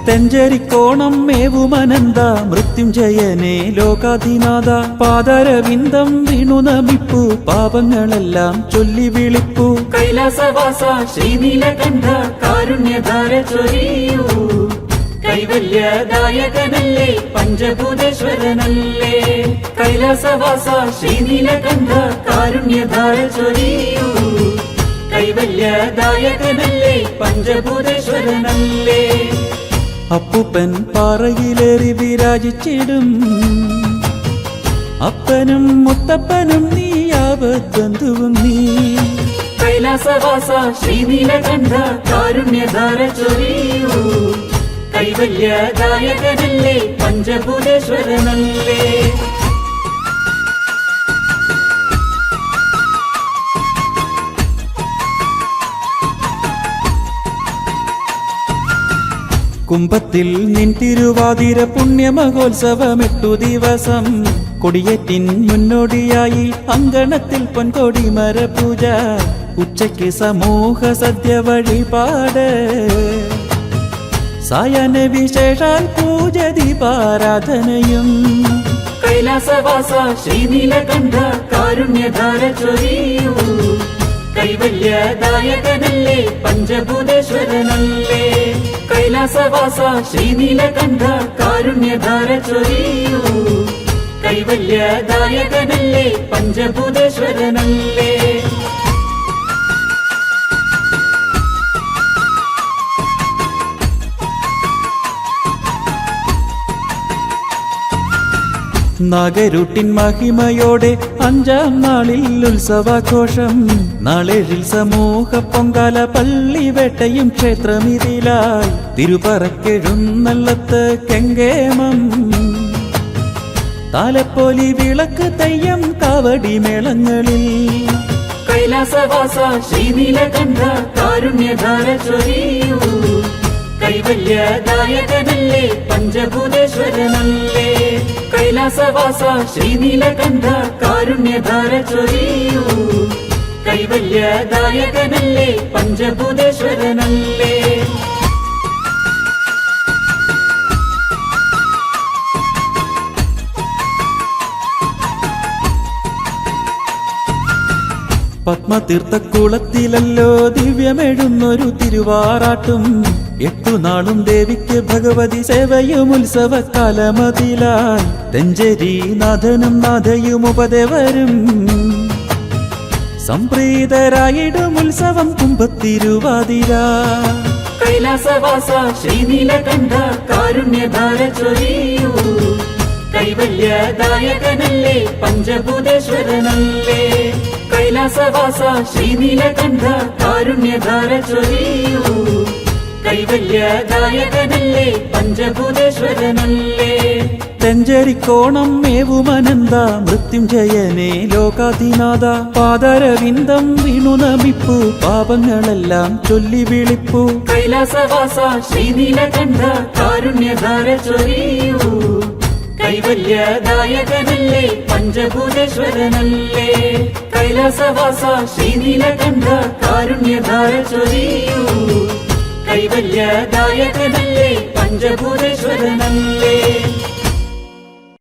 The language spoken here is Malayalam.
തെഞ്ചരിക്കോണം മേവുമനന്ത മൃത്യുഞ്ജയനേ ലോകാധിനാഥ പാദരവിന്ദം വീണു നമിപ്പു പാപങ്ങളെല്ലാം ചൊല്ലി വിളിപ്പു കൈലാസവാസ ശ്രീനീലകണ്ഠ കാരുണ്യധാര ചൊരിയൂ കൈവല്യദായകനല്ലേ പഞ്ചഭൂതേശ്വരനല്ലേ കൈലാസവാസ ശ്രീനീലകണ്ഠ കാരുണ്യധാര ചൊരിയൂ കൈവല്യദായകനല്ലേ പഞ്ചഭൂതേശ്വരനല്ലേ അപ്പൂപ്പൻ പാറയിലേറി വിരാജിച്ചിടും അപ്പനും മുത്തപ്പനും നീയാവദ്ബന്ധുവും നീ കൈലാസവാസ ശ്രീനീലകണ്ഠ കാരുണ്യധാര ചൊരിയൂ കൈവല്യദായകനല്ലേ പഞ്ചഭൂതേശ്വരനല്ലേ കുംഭത്തിൽ നിൻ തിരുവാതിര പുണ്യമഹോത്സവം 8 ദിവസം കൊടിയേറ്റിൻ മുന്നോടിയായി അങ്കണത്തിൽ പൊൻകൊടി മരപൂജ ഉച്ചയ്ക്ക് സമൂഹ സദ്യ വഴിപാട് സായന വിശേഷാൽ പൂജ ദീപാരാധനയും കൈലാസവാസ ശ്രീനീലകണ്ഠ കാരുണ്യധാര ചൊരിയൂ കൈവല്യദായകനല്ലേ പഞ്ചഭൂതേശ്വരനല്ലേ കൈലാസവാസ ശ്രീനീലകണ്ഠ കാരുണ്യധാര ചൊരിയൂ കൈവല്യദായകനല്ലേ പഞ്ചഭൂതേശ്വരനല്ലേ നാഗരുട്ടിൻ മഹിമയോടെ 5-ാം നാളിൽ ഉത്സവാഘോഷം നാളേഴിൽ സമൂഹ പൊങ്കാല പള്ളിവേട്ടയും ക്ഷേത്രമിതിലായി തിരുപറക്കെഴുന്നള്ളത്ത് കെങ്കേമം താലപ്പൊലി വിളക്ക് തെയ്യം കാവടി മേളങ്ങളിൽ കൈലാസവാസ ശ്രീനീലകണ്ഠ കാരുണ്യധാര ചൊരിയൂ കൈവല്യദായകനല്ലേ പഞ്ചഭൂതേശ്വരനല്ലേ കൈലാസവാസ ശ്രീനീലകണ്ഠ കാരുണ്യധാര ചൊരിയൂ കൈവല്യദായകനല്ലേ പഞ്ചഭൂതേശ്വരനല്ലേ പത്മതീർത്ഥക്കുളത്തിലല്ലോ ദിവ്യമെഴുന്നൊരു തിരുവാറാട്ടും 8 നാളും ദേവിക്ക് ഭഗവതി സേവയും ഉത്സവകാലമതിലായി തെഞ്ചേരി നാഥനും നാഥയും ഉപദേവരും സംപ്രീതരായിടും ഉത്സവം കുംഭത്തിരുവാതിര കൈലാസവാസ ശ്രീനീലകണ്ഠ കാരുണ്യധാര ചൊരിയൂ കൈവല്യദായകനല്ലേ പഞ്ചഭൂതേശ്വരനല്ലേ കൈലാസവാസ ശ്രീനീലകണ്ഠ കാരുണ്യധാര ചൊരിയൂ കൈവല്യദായകനല്ലേ പഞ്ചഭൂതേശ്വരനല്ലേ തെഞ്ചരിക്കോണം മേവുമനന്ത മൃത്യുഞ്ജയനേ ലോകാധിനാഥ പാദരവിന്ദം വീണു നമിപ്പു പാപങ്ങളെല്ലാം ചൊല്ലി വിളിപ്പു കൈലാസവാസ ശ്രീനീലകണ്ഠ കാരുണ്യധാര ചൊരിയൂ കൈവല്യദായകനല്ലേ പഞ്ചഭൂതേശ്വരനല്ലേ കൈലാസവാസ ശ്രീനീലകണ്ഠ കാരുണ്യധാര ചൊരിയൂ കൈവല്യദായകനല്ലേ പഞ്ചഭൂതേശ്വരനല്ലേ